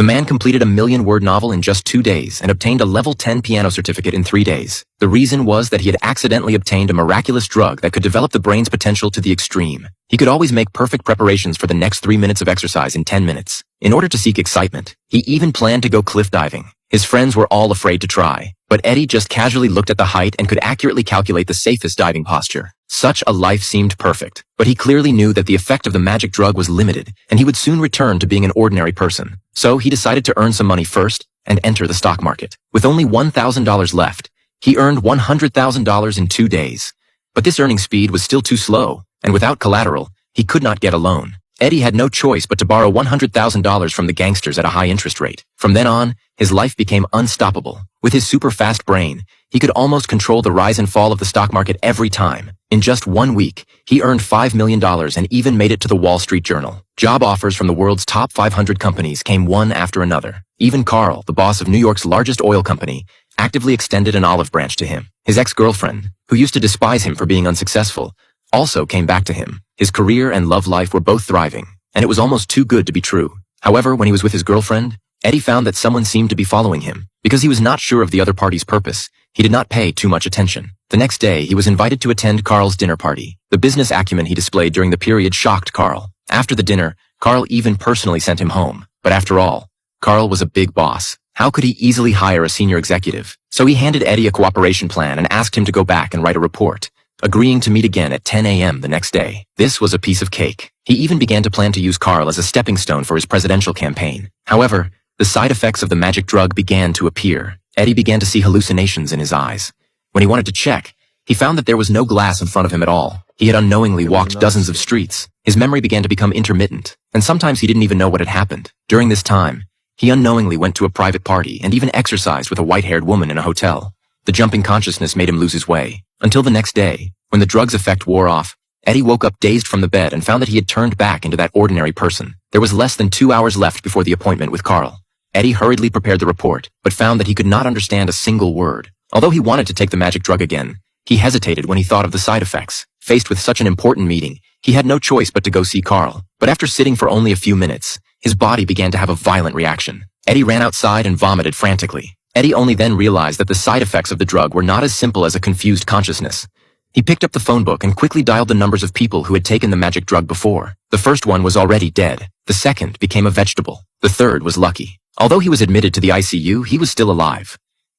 The man completed a 1,000,000-word novel in just 2 days and obtained a level 10 piano certificate in 3 days. The reason was that he had accidentally obtained a miraculous drug that could develop the brain's potential to the extreme. He could always make perfect preparations for the next 3 minutes of exercise in 10 minutes. In order to seek excitement, he even planned to go cliff diving. His friends were all afraid to try, but Eddie just casually looked at the height and could accurately calculate the safest diving posture. Such a life seemed perfect, but he clearly knew that the effect of the magic drug was limited, and he would soon return to being an ordinary person. So he decided to earn some money first and enter the stock market. With only $1,000 left, he earned $100,000 in 2 days. But this earning speed was still too slow, and without collateral, he could not get a loan. Eddie had no choice but to borrow $100,000 from the gangsters at a high interest rate. From then on, his life became unstoppable. With his super fast brain, he could almost control the rise and fall of the stock market every time. In just 1 week, he earned $5 million and even made it to the Wall Street Journal. Job offers from the world's top 500 companies came one after another. Even Carl, the boss of New York's largest oil company, actively extended an olive branch to him. His ex-girlfriend, who used to despise him for being unsuccessful, also came back to him. His career and love life were both thriving, and it was almost too good to be true. However, when he was with his girlfriend, Eddie found that someone seemed to be following him. Because he was not sure of the other party's purpose, he did not pay too much attention. The next day, he was invited to attend Carl's dinner party. The business acumen he displayed during the period shocked Carl. After the dinner, Carl even personally sent him home. But after all, Carl was a big boss. How could he easily hire a senior executive? So he handed Eddie a cooperation plan and asked him to go back and write a report, agreeing to meet again at 10 a.m. the next day. This was a piece of cake. He even began to plan to use Carl as a stepping stone for his presidential campaign. However, the side effects of the magic drug began to appear. Eddie began to see hallucinations in his eyes. When he wanted to check, he found that there was no glass in front of him at all. He had unknowingly walked dozens of streets. His memory began to become intermittent, and sometimes he didn't even know what had happened. During this time, he unknowingly went to a private party and even exercised with a white-haired woman in a hotel. The jumping consciousness made him lose his way. Until the next day, when the drug's effect wore off, Eddie woke up dazed from the bed and found that he had turned back into that ordinary person. There was less than 2 hours left before the appointment with Carl. Eddie hurriedly prepared the report, but found that he could not understand a single word. Although he wanted to take the magic drug again, he hesitated when he thought of the side effects. Faced with such an important meeting, he had no choice but to go see Carl. But after sitting for only a few minutes, his body began to have a violent reaction. Eddie ran outside and vomited frantically. Eddie only then realized that the side effects of the drug were not as simple as a confused consciousness. He picked up the phone book and quickly dialed the numbers of people who had taken the magic drug before. The first one was already dead. The second became a vegetable. The third was lucky. Although he was admitted to the ICU, he was still alive.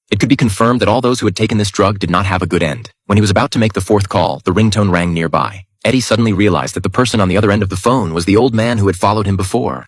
It could be confirmed that all those who had taken this drug did not have a good end. When he was about to make the fourth call, the ringtone rang nearby. Eddie suddenly realized that the person on the other end of the phone was the old man who had followed him before.